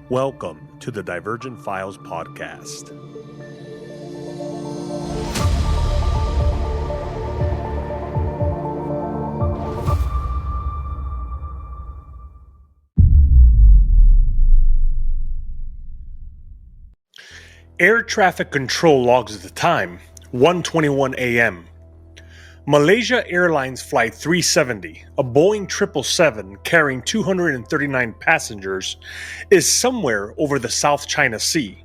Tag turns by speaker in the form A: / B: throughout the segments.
A: Welcome to the Divergent Files Podcast. Air traffic control logs at the time, 1:21 a.m. Malaysia Airlines Flight 370, a Boeing 777 carrying 239 passengers, is somewhere over the South China Sea.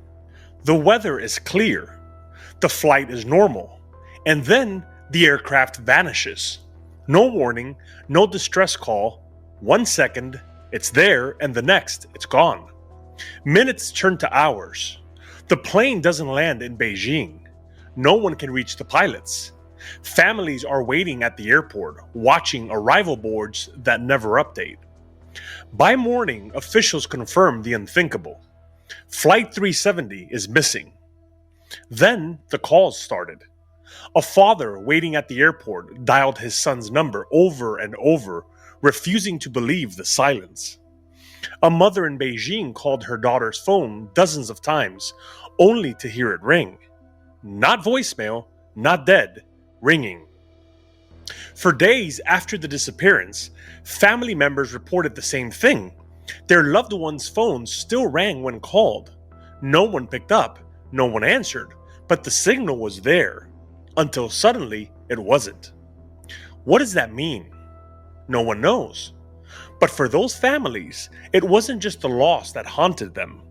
A: The weather is clear. The flight is normal. And then the aircraft vanishes. No warning, no distress call. 1 second, it's there, and the next, it's gone. Minutes turn to hours. The plane doesn't land in Beijing. No one can reach the pilots. Families are waiting at the airport, watching arrival boards that never update. By morning, officials confirm the unthinkable. Flight 370 is missing. Then the calls started. A father waiting at the airport dialed his son's number over and over, refusing to believe the silence. A mother in Beijing called her daughter's phone dozens of times, only to hear it ring. Not voicemail, not dead, ringing. For days after the disappearance, family members reported the same thing. Their loved one's phones still rang when called. No one picked up, no one answered, but the signal was there, until suddenly it wasn't. What does that mean? No one knows. But for those families, it wasn't just the loss that haunted them.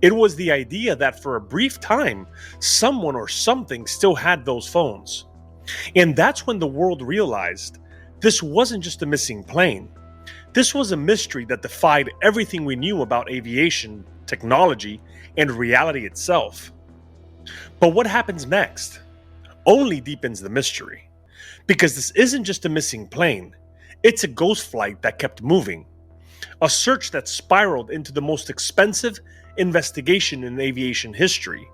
A: It was the idea that for a brief time, someone or something still had those phones. And that's when the world realized this wasn't just a missing plane. This was a mystery that defied everything we knew about aviation, technology, and reality itself. But what happens next only deepens the mystery. Because this isn't just a missing plane, it's a ghost flight that kept moving. A search that spiraled into the most expensive investigation in aviation history.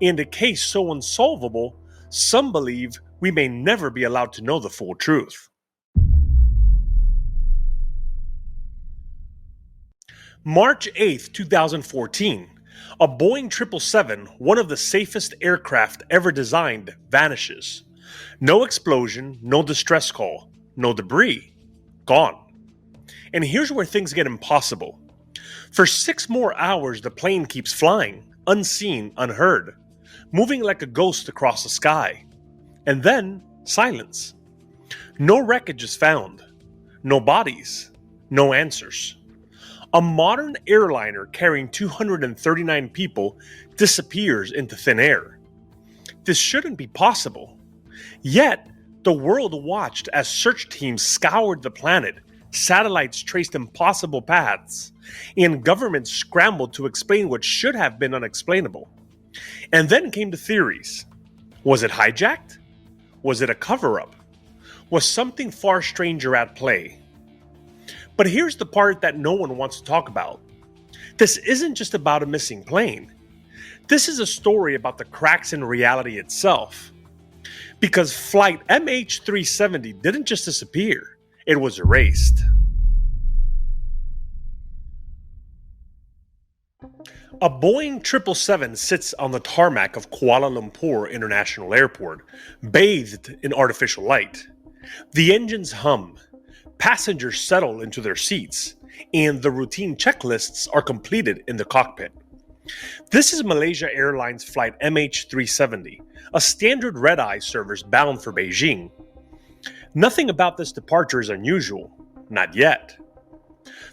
A: And a case so unsolvable, some believe we may never be allowed to know the full truth. March 8th, 2014, a Boeing 777, one of the safest aircraft ever designed, vanishes. No explosion, no distress call, no debris. Gone. And here's where things get impossible. For 6 more hours, the plane keeps flying, unseen, unheard, moving like a ghost across the sky. And then, silence. No wreckage is found. No bodies. No answers. A modern airliner carrying 239 people disappears into thin air. This shouldn't be possible. Yet, the world watched as search teams scoured the planet, satellites traced impossible paths, and governments scrambled to explain what should have been unexplainable. And then came the theories. Was it hijacked? Was it a cover-up? Was something far stranger at play? But here's the part that no one wants to talk about. This isn't just about a missing plane. This is a story about the cracks in reality itself. Because Flight MH370 didn't just disappear, it was erased. A Boeing 777 sits on the tarmac of Kuala Lumpur International Airport, bathed in artificial light. The engines hum, passengers settle into their seats, and the routine checklists are completed in the cockpit. This is Malaysia Airlines Flight MH370, a standard red-eye service bound for Beijing. Nothing about this departure is unusual, not yet.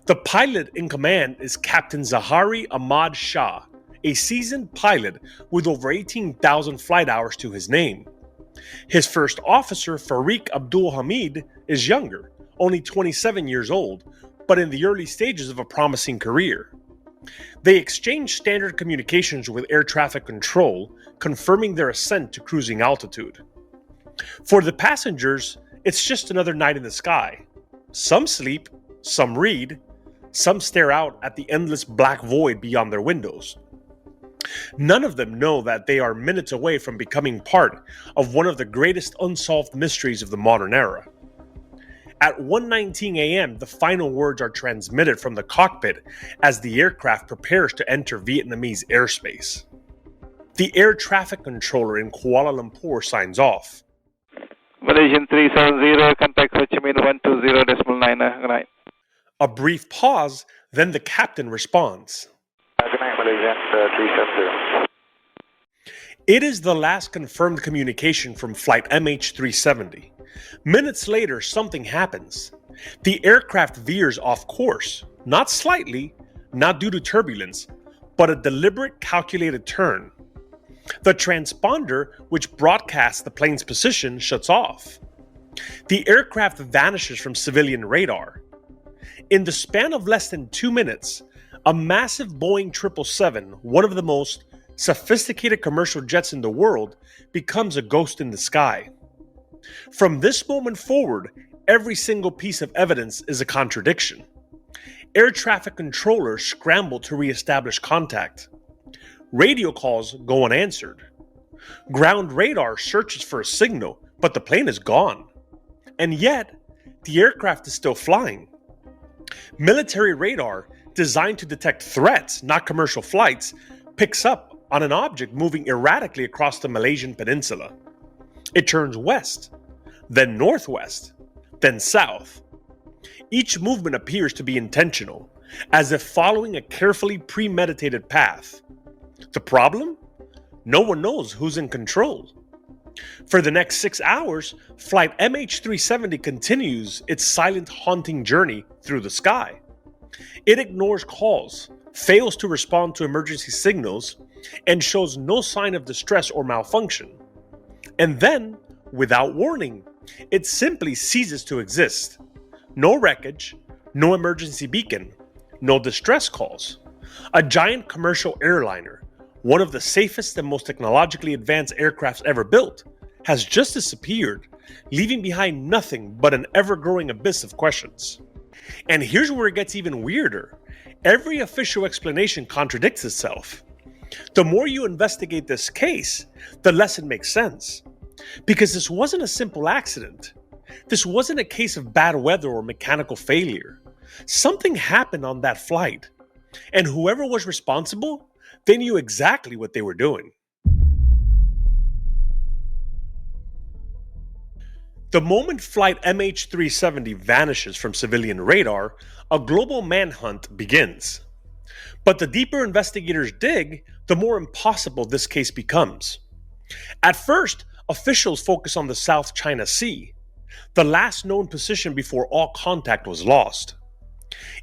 A: The pilot in command is Captain Zahari Ahmad Shah, a seasoned pilot with over 18,000 flight hours to his name. His first officer, Farik Abdul Hamid, is younger, only 27 years old, but in the early stages of a promising career. They exchange standard communications with air traffic control, confirming their ascent to cruising altitude. For the passengers, it's just another night in the sky. Some sleep, some read, some stare out at the endless black void beyond their windows. None of them know that they are minutes away from becoming part of one of the greatest unsolved mysteries of the modern era. At 1:19 a.m., the final words are transmitted from the cockpit as the aircraft prepares to enter Vietnamese airspace. The air traffic controller in Kuala Lumpur signs off.
B: Malaysian 370, contact Ho Chi Minh 120.9. Good night.
A: A brief pause, then the captain responds.
B: Good night, Malaysian 370.
A: It is the last confirmed communication from flight MH370. Minutes later, something happens. The aircraft veers off course, not slightly, not due to turbulence, but a deliberate calculated turn. The transponder, which broadcasts the plane's position, shuts off. The aircraft vanishes from civilian radar. In the span of less than 2 minutes, a massive Boeing 777, one of the most sophisticated commercial jets in the world, becomes a ghost in the sky. From this moment forward, every single piece of evidence is a contradiction. Air traffic controllers scramble to re-establish contact. Radio calls go unanswered. Ground radar searches for a signal, but the plane is gone. And yet, the aircraft is still flying. Military radar, designed to detect threats, not commercial flights, picks up on an object moving erratically across the Malaysian peninsula. It turns west, then northwest, then south. Each movement appears to be intentional, as if following a carefully premeditated path. The problem? No one knows who's in control. For the next 6 hours, flight MH370 continues its silent, haunting journey through the sky. It ignores calls, fails to respond to emergency signals, and shows no sign of distress or malfunction. And then, without warning, it simply ceases to exist. No wreckage, no emergency beacon, no distress calls. A giant commercial airliner, one of the safest and most technologically advanced aircrafts ever built, has just disappeared, leaving behind nothing but an ever-growing abyss of questions. And here's where it gets even weirder. Every official explanation contradicts itself. The more you investigate this case, the less it makes sense. Because this wasn't a simple accident. This wasn't a case of bad weather or mechanical failure. Something happened on that flight. And whoever was responsible, they knew exactly what they were doing. The moment flight MH370 vanishes from civilian radar, a global manhunt begins. But the deeper investigators dig, the more impossible this case becomes. At first, officials focus on the South China Sea, the last known position before all contact was lost.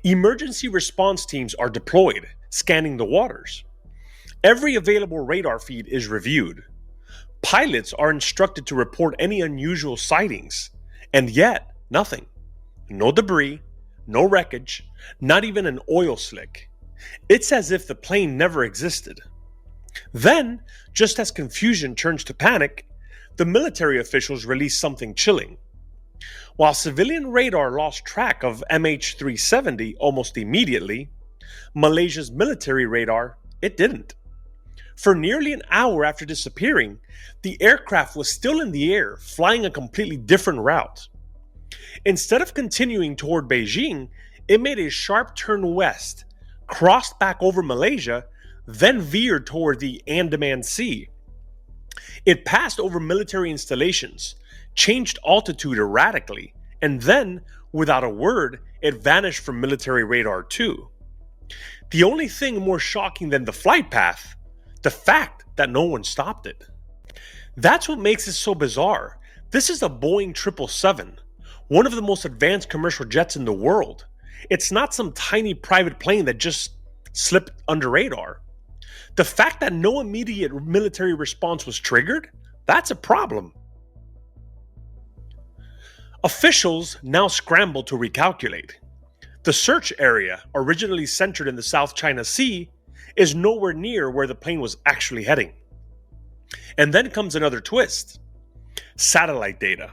A: Emergency response teams are deployed, scanning the waters. Every available radar feed is reviewed. Pilots are instructed to report any unusual sightings, and yet, nothing. No debris, no wreckage, not even an oil slick. It's as if the plane never existed. Then, just as confusion turns to panic, the military officials release something chilling. While civilian radar lost track of MH370 almost immediately, Malaysia's military radar, it didn't. For nearly an hour after disappearing, the aircraft was still in the air, flying a completely different route. Instead of continuing toward Beijing, it made a sharp turn west, crossed back over Malaysia, then veered toward the Andaman Sea. It passed over military installations, changed altitude erratically, and then, without a word, it vanished from military radar too. The only thing more shocking than the flight path, the fact that no one stopped it. That's what makes it so bizarre. This is a Boeing 777, one of the most advanced commercial jets in the world. It's not some tiny private plane that just slipped under radar. The fact that no immediate military response was triggered, that's a problem. Officials now scramble to recalculate. The search area, originally centered in the South China Sea, is nowhere near where the plane was actually heading. And then comes another twist. Satellite data.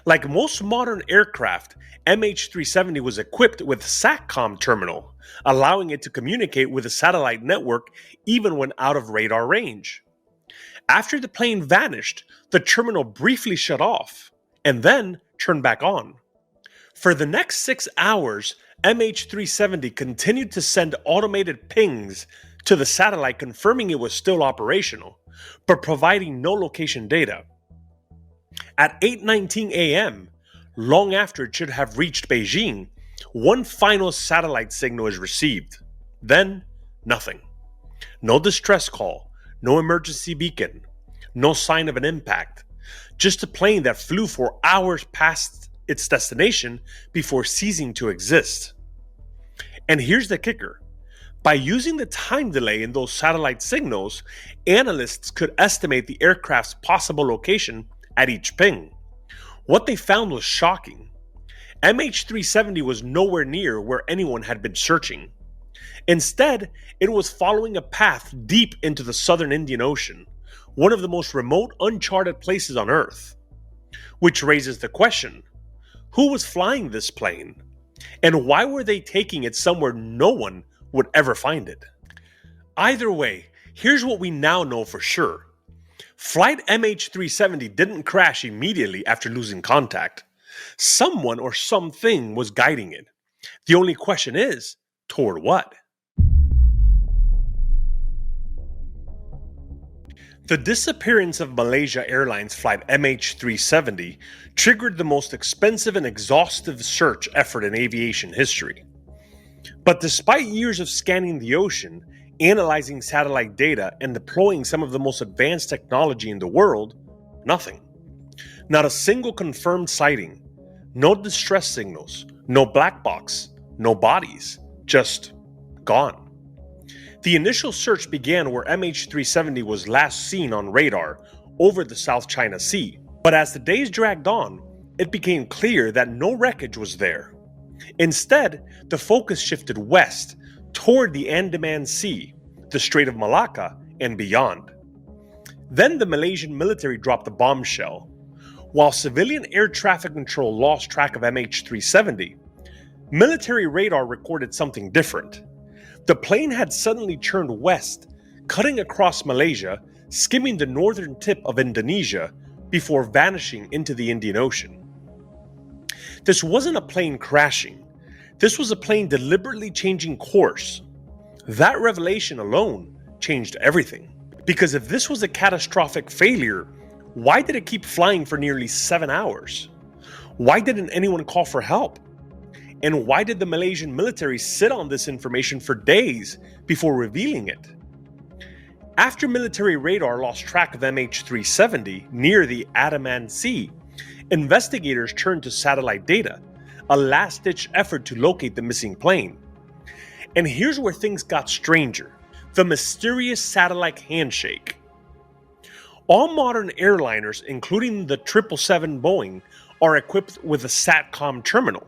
A: Like most modern aircraft, MH370 was equipped with SATCOM terminal, allowing it to communicate with a satellite network even when out of radar range. After the plane vanished, the terminal briefly shut off, and then turned back on. For the next 6 hours, MH370 continued to send automated pings to the satellite confirming it was still operational, but providing no location data. At 8:19 a.m., long after it should have reached Beijing, one final satellite signal is received. Then, nothing. No distress call, no emergency beacon, no sign of an impact. Just a plane that flew for hours past its destination before ceasing to exist. And here's the kicker. By using the time delay in those satellite signals, analysts could estimate the aircraft's possible location at each ping. What they found was shocking. MH370 was nowhere near where anyone had been searching. Instead, it was following a path deep into the southern Indian Ocean, one of the most remote, uncharted places on Earth. Which raises the question, who was flying this plane? And why were they taking it somewhere no one would ever find it? Either way, here's what we now know for sure. Flight MH370 didn't crash immediately after losing contact. Someone or something was guiding it. The only question is, toward what? The disappearance of Malaysia Airlines Flight MH370 triggered the most expensive and exhaustive search effort in aviation history. But despite years of scanning the ocean, analyzing satellite data, and deploying some of the most advanced technology in the world, nothing. Not a single confirmed sighting, no distress signals, no black box, no bodies, just gone. The initial search began where MH370 was last seen on radar over the South China Sea, but as the days dragged on, it became clear that no wreckage was there. Instead, the focus shifted west toward the Andaman Sea, the Strait of Malacca, and beyond. Then the Malaysian military dropped a bombshell. While civilian air traffic control lost track of MH370, military radar recorded something different. The plane had suddenly turned west, cutting across Malaysia, skimming the northern tip of Indonesia before vanishing into the Indian Ocean. This wasn't a plane crashing. This was a plane deliberately changing course. That revelation alone changed everything. Because if this was a catastrophic failure, why did it keep flying for nearly 7 hours? Why didn't anyone call for help? And why did the Malaysian military sit on this information for days before revealing it? After military radar lost track of MH370 near the Andaman Sea, investigators turned to satellite data, a last-ditch effort to locate the missing plane. And here's where things got stranger. The mysterious satellite handshake. All modern airliners, including the 777 Boeing, are equipped with a SATCOM terminal,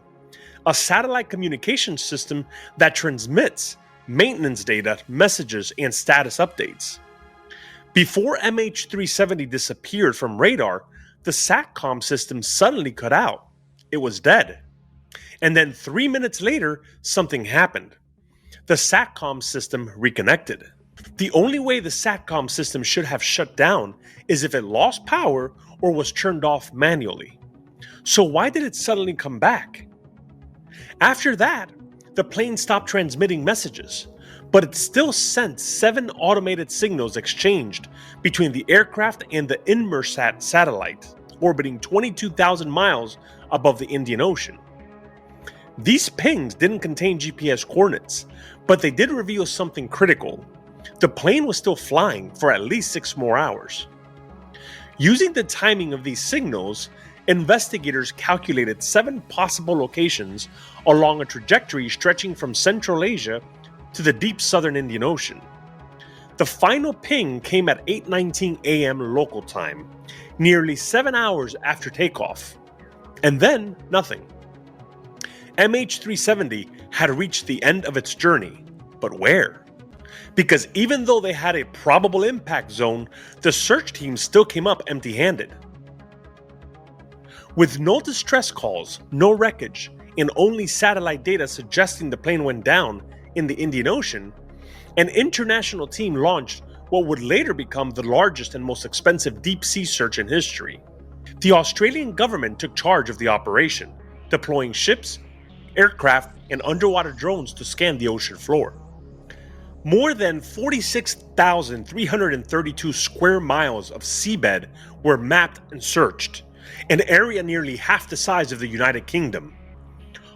A: a satellite communication system that transmits maintenance data, messages, and status updates. Before MH370 disappeared from radar, the SATCOM system suddenly cut out. It was dead. And then 3 minutes later, something happened. The SATCOM system reconnected. The only way the SATCOM system should have shut down is if it lost power or was turned off manually. So why did it suddenly come back? After that, the plane stopped transmitting messages, but it still sent 7 automated signals exchanged between the aircraft and the Inmarsat satellite, orbiting 22,000 miles above the Indian Ocean. These pings didn't contain GPS coordinates, but they did reveal something critical. The plane was still flying for at least 6 more hours. Using the timing of these signals, investigators calculated 7 possible locations along a trajectory stretching from Central Asia to the deep southern Indian Ocean. The final ping came at 8:19 a.m. local time, nearly 7 hours after takeoff. And then, nothing. MH370 had reached the end of its journey, but where? Because even though they had a probable impact zone, the search team still came up empty-handed. With no distress calls, no wreckage, and only satellite data suggesting the plane went down in the Indian Ocean, an international team launched what would later become the largest and most expensive deep-sea search in history. The Australian government took charge of the operation. deploying ships, aircraft, and underwater drones to scan the ocean floor. More than 46,332 square miles of seabed were mapped and searched, an area nearly half the size of the United Kingdom.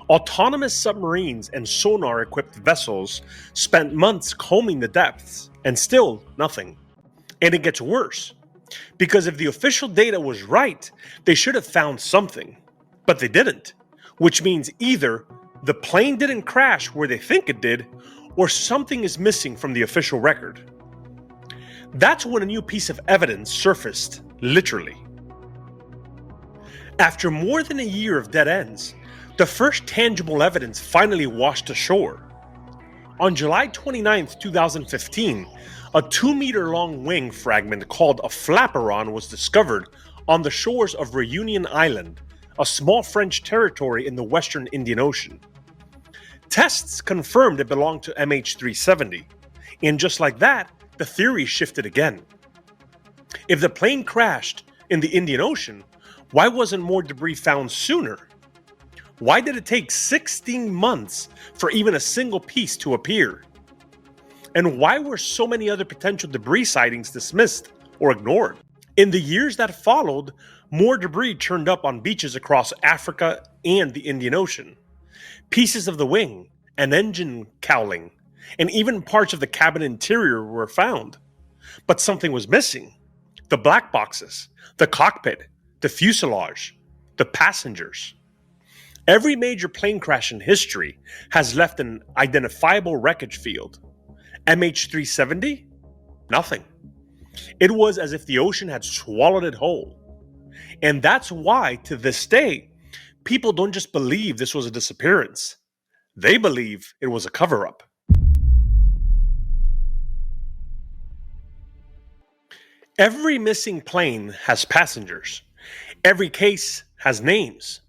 A: Autonomous submarines and sonar-equipped vessels spent months combing the depths, and still nothing. And it gets worse, because if the official data was right, they should have found something. But they didn't, which means either the plane didn't crash where they think it did, or something is missing from the official record. That's when a new piece of evidence surfaced, literally. After more than a year of dead ends, the first tangible evidence finally washed ashore. On July 29, 2015, a 2-meter-long wing fragment called a flaperon was discovered on the shores of Reunion Island, a small French territory in the western Indian Ocean. Tests confirmed it belonged to MH370, and just like that, the theory shifted again. If the plane crashed in the Indian Ocean, why wasn't more debris found sooner? Why did it take 16 months for even a single piece to appear? And why were so many other potential debris sightings dismissed or ignored? In the years that followed, more debris turned up on beaches across Africa and the Indian Ocean. Pieces of the wing, an engine cowling, and even parts of the cabin interior were found. But something was missing. The black boxes, the cockpit, the fuselage, the passengers. Every major plane crash in history has left an identifiable wreckage field. MH370? Nothing. It was as if the ocean had swallowed it whole. And that's why, to this day, people don't just believe this was a disappearance. They believe it was a cover-up. Every missing plane has passengers. Every case has names.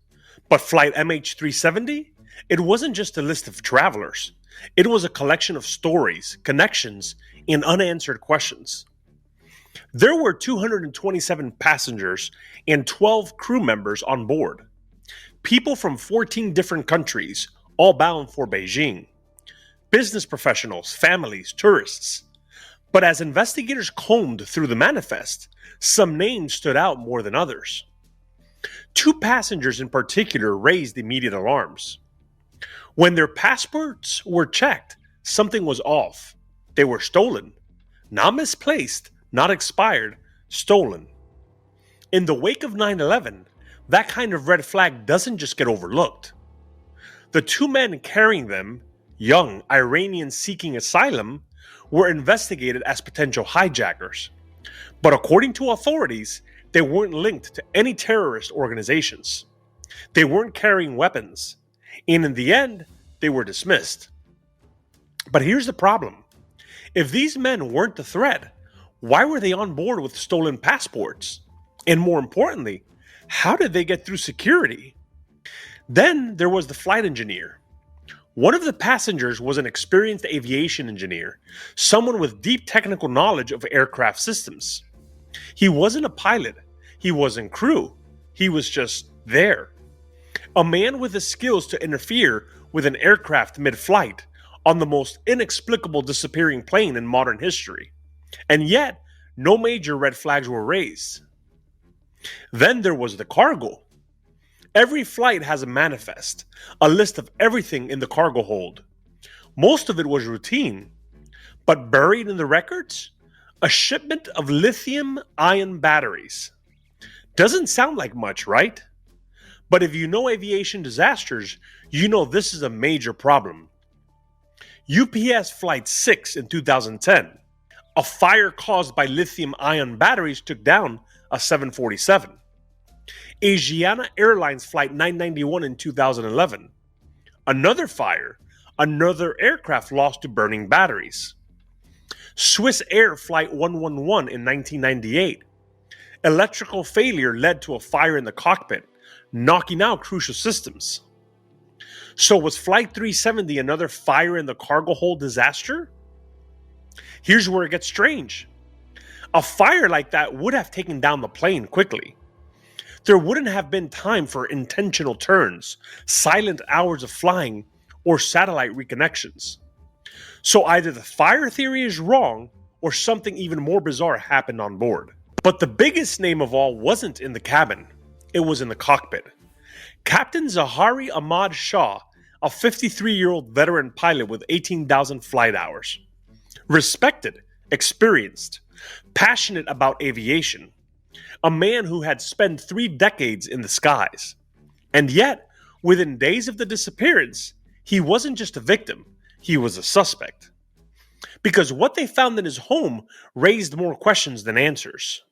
A: But Flight MH370? It wasn't just a list of travelers. It was a collection of stories, connections, and unanswered questions. There were 227 passengers and 12 crew members on board. People from 14 different countries, all bound for Beijing. Business professionals, families, tourists. But as investigators combed through the manifest, some names stood out more than others. 2 passengers in particular raised immediate alarms. When their passports were checked, something was off. They were stolen. Not misplaced, not expired, stolen. In the wake of 9/11, that kind of red flag doesn't just get overlooked. The 2 men carrying them, young Iranians seeking asylum, were investigated as potential hijackers. But according to authorities, they weren't linked to any terrorist organizations. They weren't carrying weapons. And in the end, they were dismissed. But here's the problem. If these men weren't the threat, why were they on board with stolen passports? And more importantly, how did they get through security? Then there was the flight engineer. One of the passengers was an experienced aviation engineer, someone with deep technical knowledge of aircraft systems. He wasn't a pilot. He wasn't crew. He was just there. A man with the skills to interfere with an aircraft mid-flight on the most inexplicable disappearing plane in modern history. And yet, no major red flags were raised. Then there was the cargo. Every flight has a manifest, a list of everything in the cargo hold. Most of it was routine, but buried in the records, a shipment of lithium-ion batteries. Doesn't sound like much, right? But if you know aviation disasters, you know this is a major problem. UPS Flight 6 in 2010, a fire caused by lithium-ion batteries took down a 747. Malaysia Airlines Flight 991 in 2011. Another fire, another aircraft lost to burning batteries. Swiss Air Flight 111 in 1998. Electrical failure led to a fire in the cockpit, knocking out crucial systems. So was Flight 370 another fire in the cargo hold disaster? Here's where it gets strange. A fire like that would have taken down the plane quickly. there wouldn't have been time for intentional turns, silent hours of flying, or satellite reconnections. So either the fire theory is wrong, or something even more bizarre happened on board. But the biggest name of all wasn't in the cabin, it was in the cockpit. Captain Zahari Ahmad Shah, a 53-year-old veteran pilot with 18,000 flight hours. Respected, experienced, passionate about aviation. A man who had spent 3 decades in the skies. And yet, within days of the disappearance, he wasn't just a victim, he was a suspect. Because what they found in his home raised more questions than answers.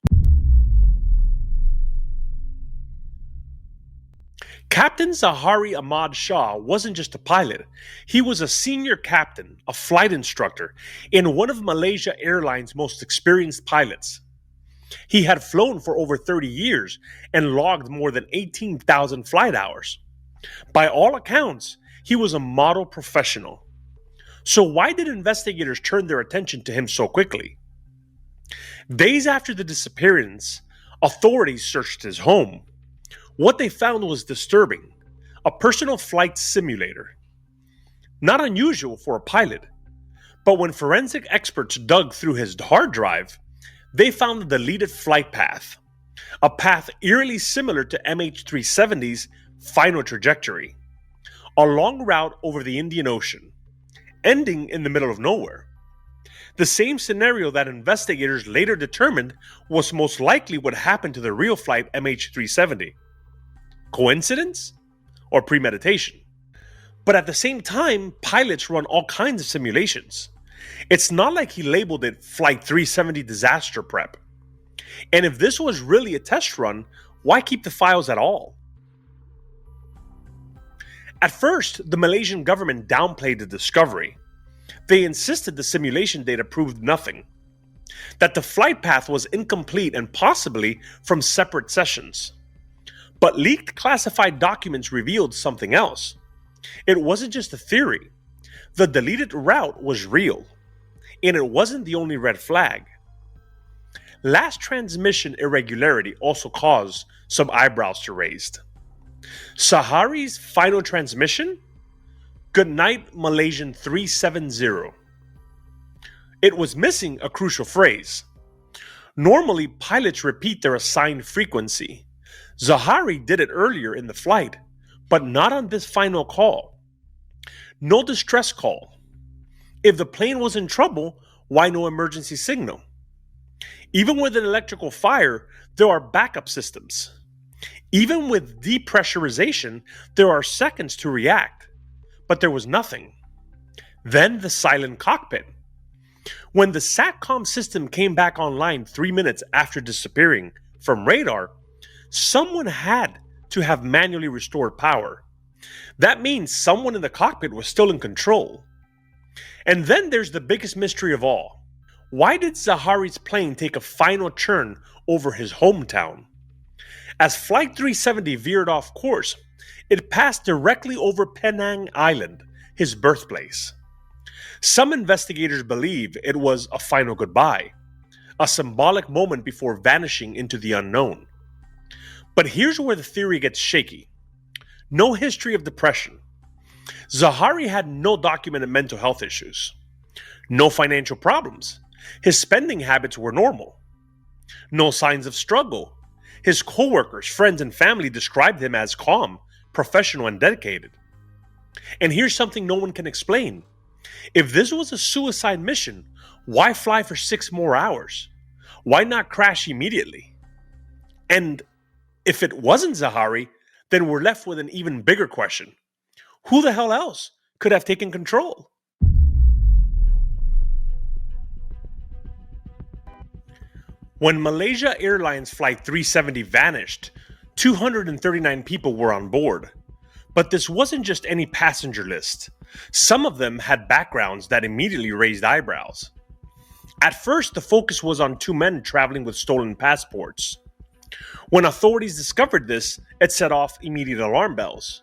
A: Captain Zahari Ahmad Shah wasn't just a pilot, he was a senior captain, a flight instructor, in one of Malaysia Airlines' most experienced pilots. He had flown for over 30 years and logged more than 18,000 flight hours. By all accounts, he was a model professional. So why did investigators turn their attention to him so quickly? Days after the disappearance, authorities searched his home. What they found was disturbing: a personal flight simulator. Not unusual for a pilot, but when forensic experts dug through his hard drive, they found a deleted flight path, a path eerily similar to MH370's final trajectory, a long route over the Indian Ocean, ending in the middle of nowhere. The same scenario that investigators later determined was most likely what happened to the real flight MH370. Coincidence? Or premeditation? But at the same time, pilots run all kinds of simulations. It's not like he labeled it Flight 370 Disaster Prep. And if this was really a test run, why keep the files at all? At first, the Malaysian government downplayed the discovery. They insisted the simulation data proved nothing, that the flight path was incomplete and possibly from separate sessions. But leaked classified documents revealed something else. It wasn't just a theory. The deleted route was real, and it wasn't the only red flag. Last transmission irregularity also caused some eyebrows to raise. Zahari's final transmission? Goodnight Malaysian 370. It was missing a crucial phrase. Normally, pilots repeat their assigned frequency. Zahari did it earlier in the flight, but not on this final call. No distress call. If the plane was in trouble, why no emergency signal? Even with an electrical fire, there are backup systems. Even with depressurization, there are seconds to react. But there was nothing. Then the silent cockpit. When the SATCOM system came back online 3 minutes after disappearing from radar, someone had to have manually restored power. That means someone in the cockpit was still in control. And then there's the biggest mystery of all. Why did Zahari's plane take a final turn over his hometown? As Flight 370 veered off course, it passed directly over Penang Island, his birthplace. Some investigators believe it was a final goodbye, a symbolic moment before vanishing into the unknown. But here's where the theory gets shaky. No history of depression. Zahari had no documented mental health issues. No financial problems. His spending habits were normal. No signs of struggle. His coworkers, friends, and family described him as calm, professional, and dedicated. And here's something no one can explain. If this was a suicide mission, why fly for 6 more hours? Why not crash immediately? And if it wasn't Zahari, then we're left with an even bigger question. Who the hell else could have taken control? When Malaysia Airlines Flight 370 vanished, 239 people were on board. But this wasn't just any passenger list. Some of them had backgrounds that immediately raised eyebrows. At first, the focus was on 2 men traveling with stolen passports. When authorities discovered this, it set off immediate alarm bells.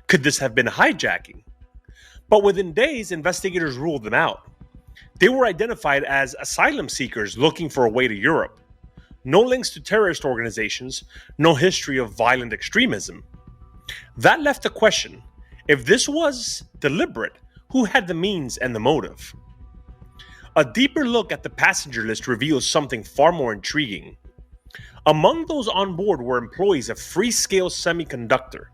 A: Could this have been hijacking? But within days, investigators ruled them out. They were identified as asylum seekers looking for a way to Europe. no links to terrorist organizations, no history of violent extremism. That left the question, if this was deliberate, who had the means and the motive? A deeper look at the passenger list reveals something far more intriguing. Among those on board were employees of Freescale Semiconductor,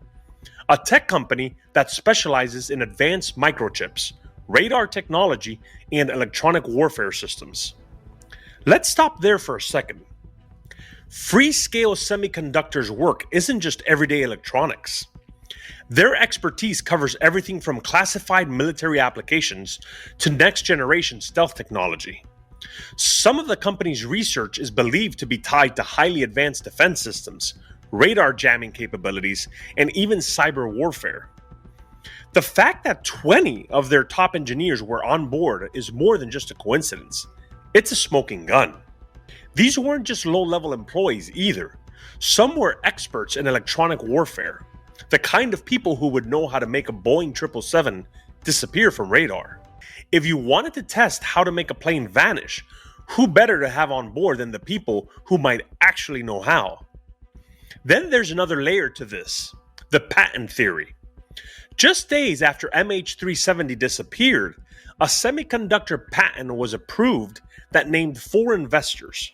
A: a tech company that specializes in advanced microchips, radar technology, and electronic warfare systems. Let's stop there for a second. Freescale Semiconductor's work isn't just everyday electronics. Their expertise covers everything from classified military applications to next-generation stealth technology. Some of the company's research is believed to be tied to highly advanced defense systems, radar jamming capabilities, and even cyber warfare. The fact that 20 of their top engineers were on board is more than just a coincidence. It's a smoking gun. These weren't just low-level employees either. Some were experts in electronic warfare, the kind of people who would know how to make a Boeing 777 disappear from radar. If you wanted to test how to make a plane vanish, who better to have on board than the people who might actually know how? Then there's another layer to this, the patent theory. Just days after MH370 disappeared, a semiconductor patent was approved that named 4 investors.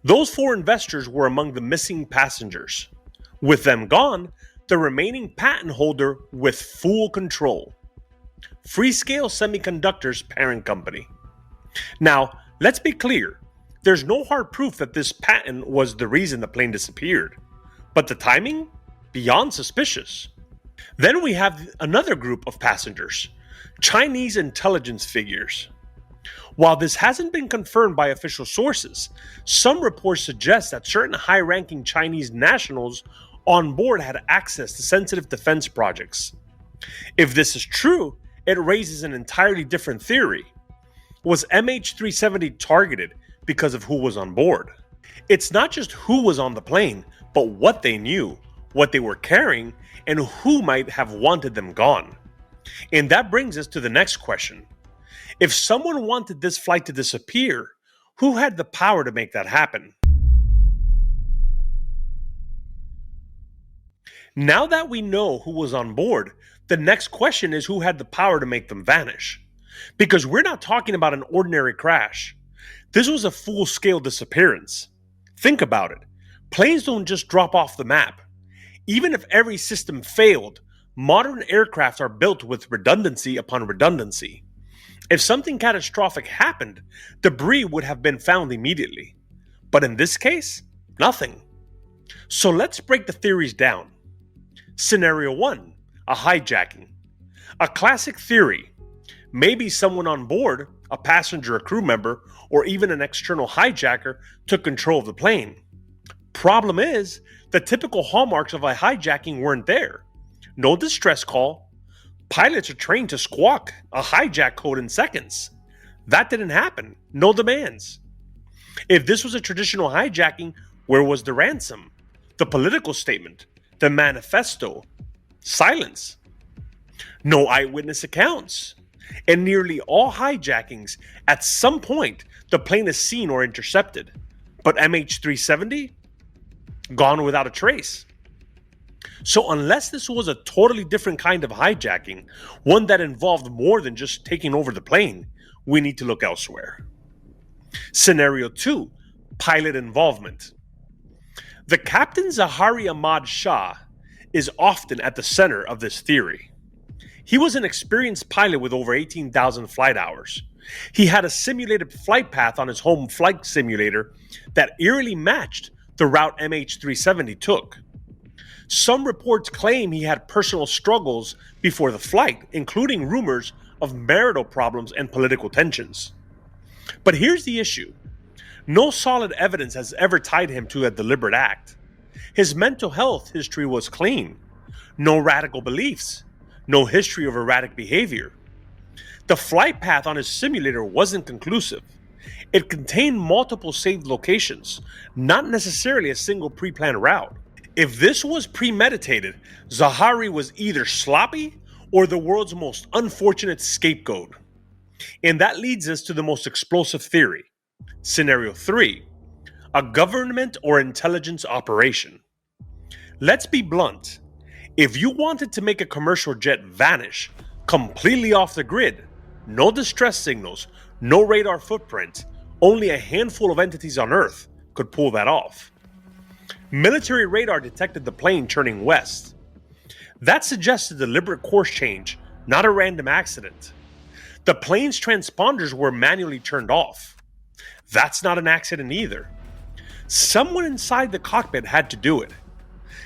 A: Those 4 investors were among the missing passengers. With them gone, the remaining patent holder with full control. Freescale Semiconductor's parent company. Now, let's be clear. There's no hard proof that this patent was the reason the plane disappeared. But the timing? Beyond suspicious. Then we have another group of passengers, Chinese intelligence figures. While this hasn't been confirmed by official sources, some reports suggest that certain high-ranking Chinese nationals on board had access to sensitive defense projects. If this is true, it raises an entirely different theory. Was MH370 targeted because of who was on board? It's not just who was on the plane, but what they knew, what they were carrying, and who might have wanted them gone. And that brings us to the next question. If someone wanted this flight to disappear, who had the power to make that happen? Now that we know who was on board, the next question is who had the power to make them vanish? Because we're not talking about an ordinary crash. This was a full-scale disappearance. Think about it. Planes don't just drop off the map. Even if every system failed, modern aircraft are built with redundancy upon redundancy. If something catastrophic happened, debris would have been found immediately. But in this case, nothing. So let's break the theories down. Scenario 1, a hijacking. A classic theory. Maybe someone on board, a passenger, a crew member, or even an external hijacker took control of the plane. Problem is, the typical hallmarks of a hijacking weren't there. No distress call. Pilots are trained to squawk a hijack code in seconds. That didn't happen. No demands. If this was a traditional hijacking, where was the ransom? The political statement? The manifesto? Silence. No eyewitness accounts. In nearly all hijackings, at some point, the plane is seen or intercepted. But MH370? Gone without a trace. So unless this was a totally different kind of hijacking, one that involved more than just taking over the plane, we need to look elsewhere. Scenario 2, pilot involvement. The captain Zahari Ahmad Shah is often at the center of this theory. He was an experienced pilot with over 18,000 flight hours. He had a simulated flight path on his home flight simulator that eerily matched the route MH370 took. Some reports claim he had personal struggles before the flight, including rumors of marital problems and political tensions. But here's the issue. No solid evidence has ever tied him to a deliberate act. His mental health history was clean. No radical beliefs. No history of erratic behavior. The flight path on his simulator wasn't conclusive. It contained multiple saved locations, not necessarily a single pre-planned route. If this was premeditated, Zahari was either sloppy or the world's most unfortunate scapegoat. And that leads us to the most explosive theory. Scenario 3, a government or intelligence operation. Let's be blunt. If you wanted to make a commercial jet vanish completely off the grid, no distress signals, no radar footprint, only a handful of entities on Earth could pull that off. Military radar detected the plane turning west. That suggests a deliberate course change, not a random accident. The plane's transponders were manually turned off. That's not an accident either. Someone inside the cockpit had to do it.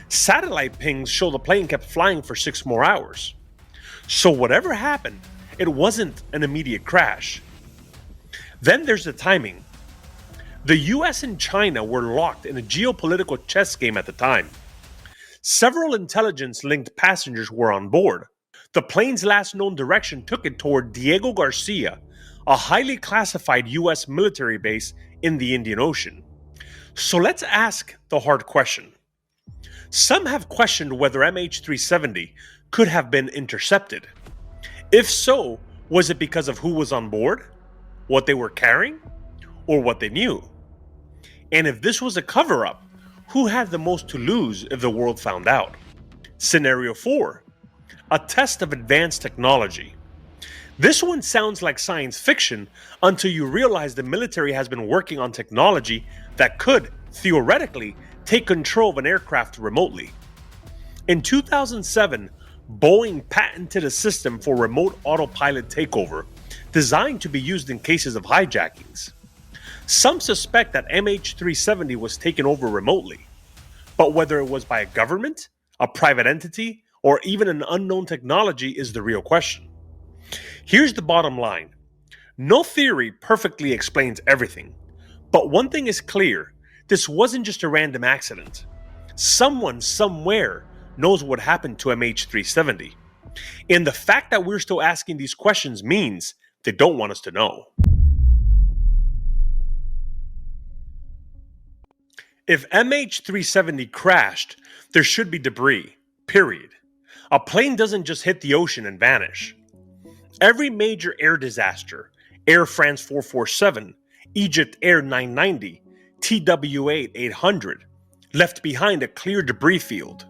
A: Satellite pings show the plane kept flying for 6 more hours. So whatever happened, it wasn't an immediate crash. Then there's the timing. The US and China were locked in a geopolitical chess game at the time. Several intelligence-linked passengers were on board. The plane's last known direction took it toward Diego Garcia, a highly classified US military base in the Indian Ocean. So let's ask the hard question. Some have questioned whether MH370 could have been intercepted. If so, was it because of who was on board, what they were carrying, or what they knew? And if this was a cover-up, who had the most to lose if the world found out? Scenario 4. A test of advanced technology. This one sounds like science fiction until you realize the military has been working on technology that could, theoretically, take control of an aircraft remotely. In 2007, Boeing patented a system for remote autopilot takeover designed to be used in cases of hijackings. Some suspect that MH370 was taken over remotely, but whether it was by a government, a private entity, or even an unknown technology is the real question. Here's the bottom line. No theory perfectly explains everything, but one thing is clear. This wasn't just a random accident. Someone, somewhere, knows what happened to MH370. And the fact that we're still asking these questions means they don't want us to know. If MH370 crashed, there should be debris, period. A plane doesn't just hit the ocean and vanish. Every major air disaster, Air France 447, Egypt Air 990, TWA 800, left behind a clear debris field.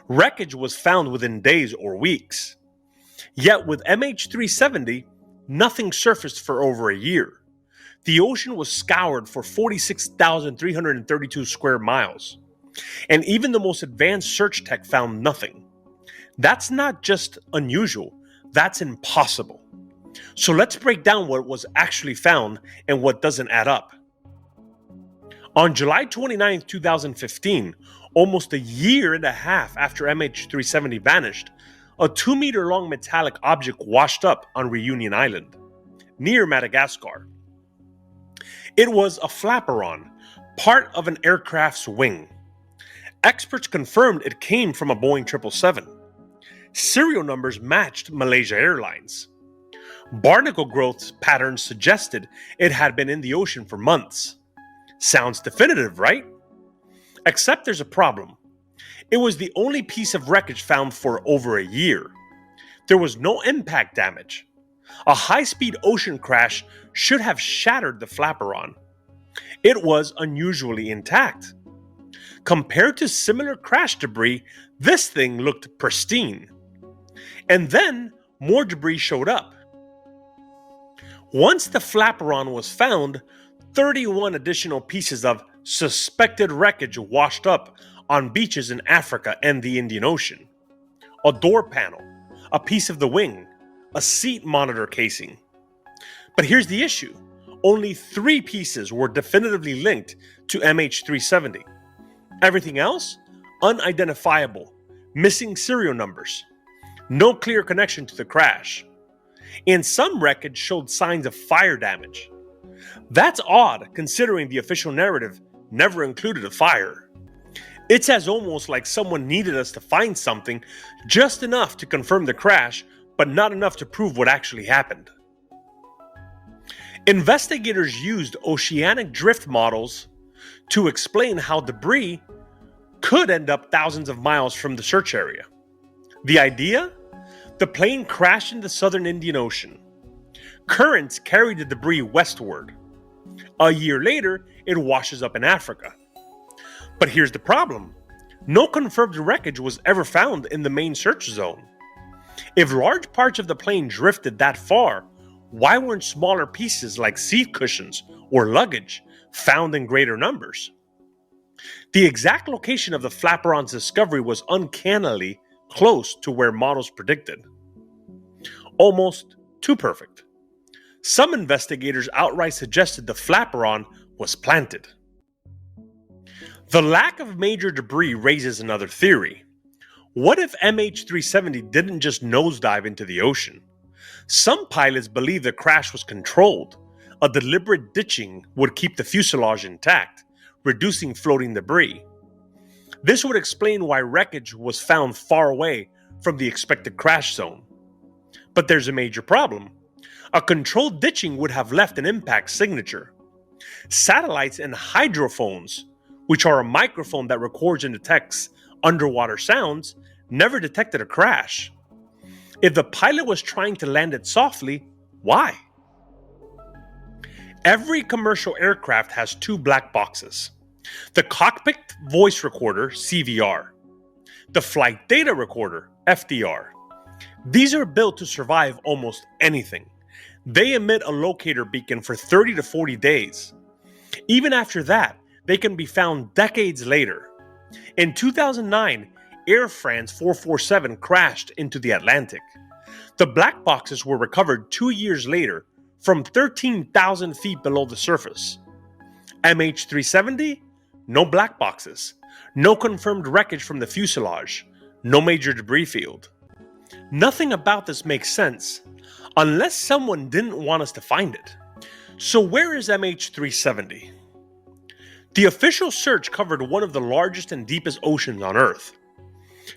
A: Wreckage was found within days or weeks. Yet with MH370, nothing surfaced for over a year. The ocean was scoured for 46,332 square miles. And even the most advanced search tech found nothing. That's not just unusual, that's impossible. So let's break down what was actually found and what doesn't add up. On July 29, 2015, almost a year and a half after MH370 vanished, a 2-meter-long metallic object washed up on Reunion Island, near Madagascar. It was a flaperon, part of an aircraft's wing. Experts confirmed it came from a Boeing 777. Serial numbers matched Malaysia Airlines. Barnacle growth patterns suggested it had been in the ocean for months. Sounds definitive, right? Except there's a problem. It was the only piece of wreckage found for over a year. There was no impact damage. A high-speed ocean crash should have shattered the flaperon. It was unusually intact. Compared to similar crash debris, this thing looked pristine. And then more debris showed up. Once the flaperon was found, 31 additional pieces of suspected wreckage washed up on beaches in Africa and the Indian Ocean. A door panel, a piece of the wing, a seat monitor casing. But here's the issue. Only 3 pieces were definitively linked to MH370. Everything else? Unidentifiable, missing serial numbers. No clear connection to the crash. And some wreckage showed signs of fire damage. That's odd considering the official narrative never included a fire. It's as almost like someone needed us to find something just enough to confirm the crash, but not enough to prove what actually happened. Investigators used oceanic drift models to explain how debris could end up thousands of miles from the search area. The idea? The plane crashed in the southern Indian Ocean. Currents carried the debris westward. A year later, it washes up in Africa. But here's the problem. No confirmed wreckage was ever found in the main search zone. If large parts of the plane drifted that far, why weren't smaller pieces like seat cushions or luggage found in greater numbers? The exact location of the flaperon's discovery was uncannily close to where models predicted. Almost too perfect. Some investigators outright suggested the flaperon was planted. The lack of major debris raises another theory. What if MH370 didn't just nosedive into the ocean? Some pilots believe the crash was controlled. A deliberate ditching would keep the fuselage intact, reducing floating debris. This would explain why wreckage was found far away from the expected crash zone. But there's a major problem. A controlled ditching would have left an impact signature. Satellites and hydrophones, which are a microphone that records and detects underwater sounds, never detected a crash. If the pilot was trying to land it softly, why? Every commercial aircraft has two black boxes. The cockpit voice recorder, CVR. The flight data recorder, FDR. These are built to survive almost anything. They emit a locator beacon for 30 to 40 days. Even after that, they can be found decades later. In 2009, Air France 447 crashed into the Atlantic. The black boxes were recovered 2 years later from 13,000 feet below the surface. MH370, no black boxes, no confirmed wreckage from the fuselage, no major debris field. Nothing about this makes sense, unless someone didn't want us to find it. So where is MH370? The official search covered one of the largest and deepest oceans on Earth.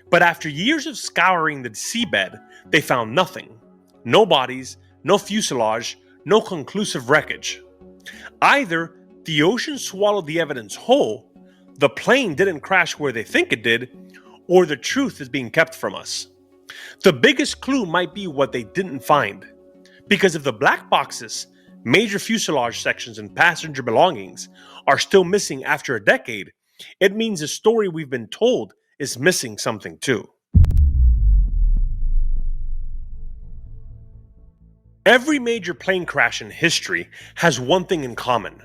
A: But after years of scouring the seabed, they found nothing. No bodies, no fuselage, no conclusive wreckage. Either the ocean swallowed the evidence whole, the plane didn't crash where they think it did, or the truth is being kept from us. The biggest clue might be what they didn't find. Because if the black boxes, major fuselage sections, and passenger belongings are still missing after a decade, it means the story we've been told is missing something too. Every major plane crash in history has one thing in common.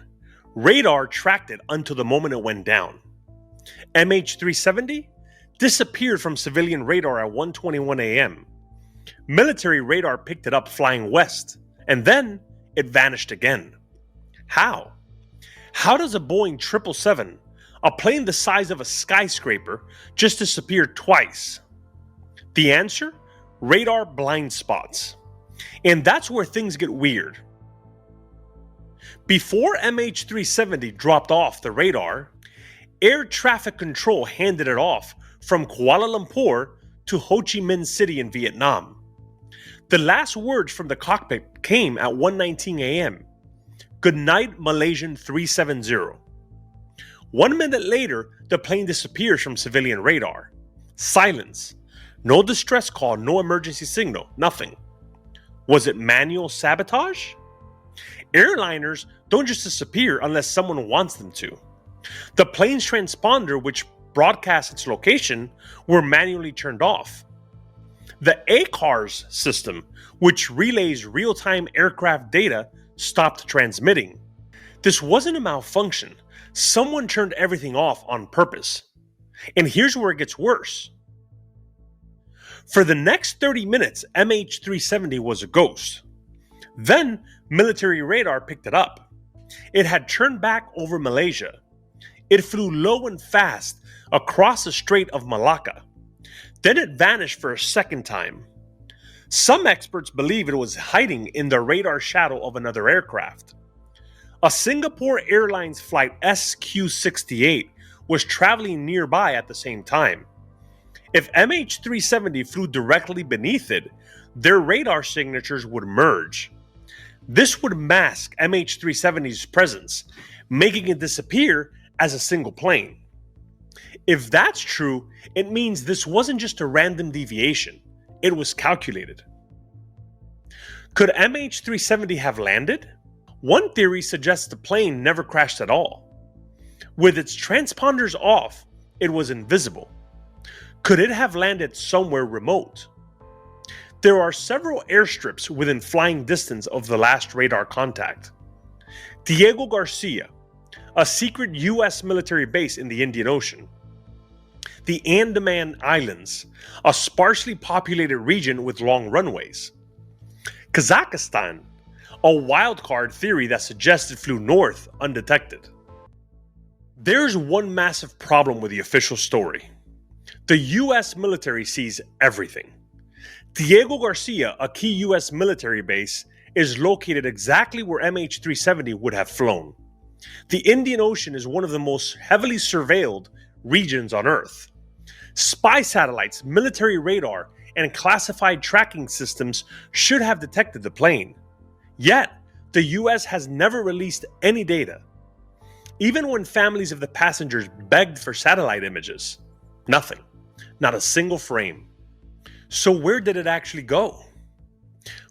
A: Radar tracked it until the moment it went down. MH370 disappeared from civilian radar at 1:21 a.m. Military radar picked it up flying west, and then it vanished again. How? How does a Boeing 777, a plane the size of a skyscraper, just disappear twice? The answer? Radar blind spots. And that's where things get weird. Before MH370 dropped off the radar, air traffic control handed it off from Kuala Lumpur to Ho Chi Minh City in Vietnam. The last words from the cockpit came at 1:19 a.m. Good night, Malaysian 370. 1 minute later, the plane disappears from civilian radar. Silence. No distress call, no emergency signal, nothing. Was it manual sabotage? Airliners don't just disappear unless someone wants them to. The plane's transponder, which broadcasts its location, were manually turned off. The ACARS system, which relays real-time aircraft data, stopped transmitting. This wasn't a malfunction. Someone turned everything off on purpose. And here's where it gets worse. For the next 30 minutes, MH370 was a ghost. Then, military radar picked it up. It had turned back over Malaysia. It flew low and fast across the Strait of Malacca. Then it vanished for a second time. Some experts believe it was hiding in the radar shadow of another aircraft. A Singapore Airlines Flight SQ68 was traveling nearby at the same time. If MH370 flew directly beneath it, their radar signatures would merge. This would mask MH370's presence, making it disappear as a single plane. If that's true, it means this wasn't just a random deviation, it was calculated. Could MH370 have landed? One theory suggests the plane never crashed at all. With its transponders off, it was invisible. Could it have landed somewhere remote? There are several airstrips within flying distance of the last radar contact. Diego Garcia, a secret US military base in the Indian Ocean. The Andaman Islands, a sparsely populated region with long runways. Kazakhstan, a wildcard theory that suggests it flew north undetected. There's one massive problem with the official story. The US military sees everything. Diego Garcia, a key US military base, is located exactly where MH370 would have flown. The Indian Ocean is one of the most heavily surveilled regions on Earth. Spy satellites, military radar, and classified tracking systems should have detected the plane. Yet, the US has never released any data. Even when families of the passengers begged for satellite images, nothing. Not a single frame. So where did it actually go?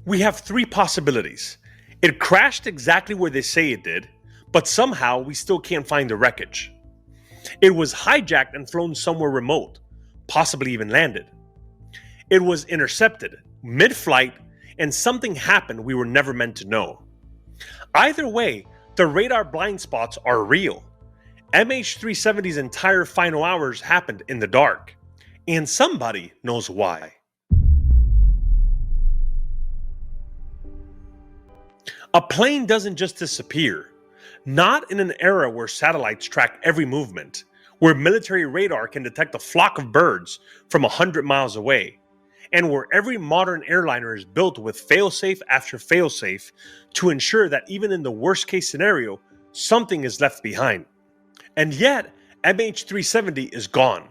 A: We have three possibilities. It crashed exactly where they say it did, but somehow we still can't find the wreckage. It was hijacked and flown somewhere remote, possibly even landed. It was intercepted mid-flight, and something happened we were never meant to know. Either way, the radar blind spots are real. MH370's entire final hours happened in the dark, and somebody knows why. A plane doesn't just disappear. Not in an era where satellites track every movement, where military radar can detect a flock of birds from 100 miles away, and where every modern airliner is built with failsafe after failsafe to ensure that even in the worst case scenario, something is left behind. And yet, MH370 is gone.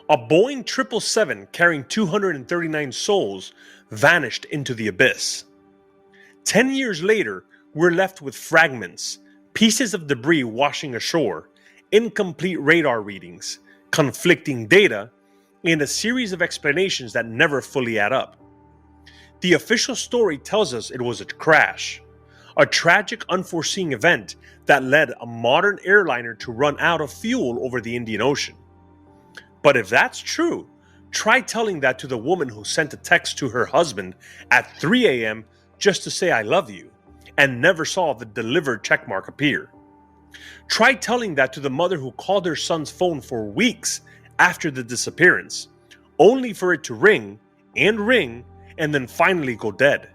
A: A Boeing 777 carrying 239 souls vanished into the abyss. 10 years later, we're left with fragments, pieces of debris washing ashore, incomplete radar readings, conflicting data, and a series of explanations that never fully add up. The official story tells us it was a crash, a tragic unforeseen event that led a modern airliner to run out of fuel over the Indian Ocean. But if that's true, try telling that to the woman who sent a text to her husband at 3 a.m. just to say I love you, and never saw the delivered checkmark appear. Try telling that to the mother who called her son's phone for weeks after the disappearance, only for it to ring, and then finally go dead.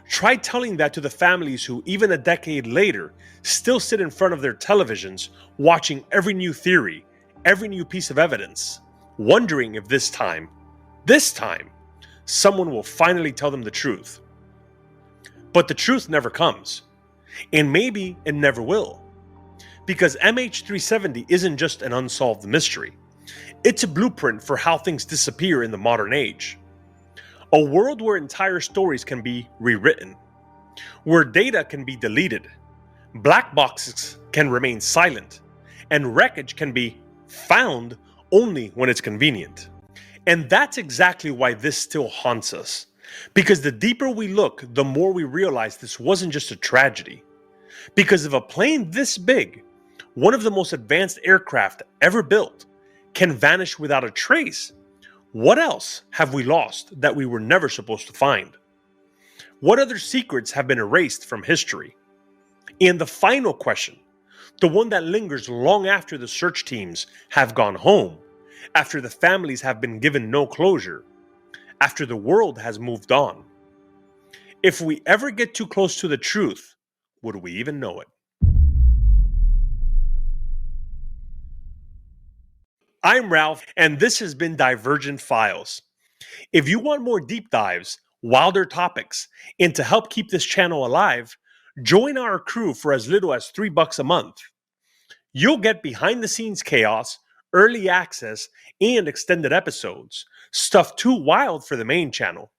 A: Try telling that to the families who, even a decade later, still sit in front of their televisions watching every new theory, every new piece of evidence, wondering if this time, someone will finally tell them the truth. But the truth never comes, and maybe it never will, because MH370 isn't just an unsolved mystery. It's a blueprint for how things disappear in the modern age. A world where entire stories can be rewritten, where data can be deleted, black boxes can remain silent, and wreckage can be found only when it's convenient. And that's exactly why this still haunts us. Because the deeper we look, the more we realize this wasn't just a tragedy. Because if a plane this big, one of the most advanced aircraft ever built, can vanish without a trace, what else have we lost that we were never supposed to find? What other secrets have been erased from history? And the final question, the one that lingers long after the search teams have gone home, after the families have been given no closure, after the world has moved on. If we ever get too close to the truth, would we even know it? I'm Ralph, and this has been Divergent Files. If you want more deep dives, wilder topics, and to help keep this channel alive, join our crew for as little as $3 a month. You'll get behind the scenes chaos, early access, and extended episodes, stuff too wild for the main channel.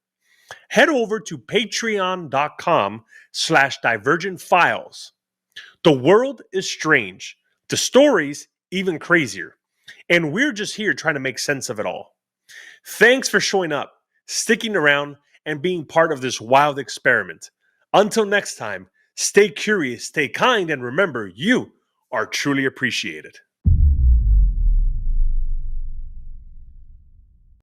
A: Head over to patreon.com/divergentfiles. The world is strange, the stories even crazier, and we're just here trying to make sense of it all. Thanks for showing up, sticking around, and being part of this wild experiment. Until next time, Stay curious, stay kind, and remember, you are truly appreciated.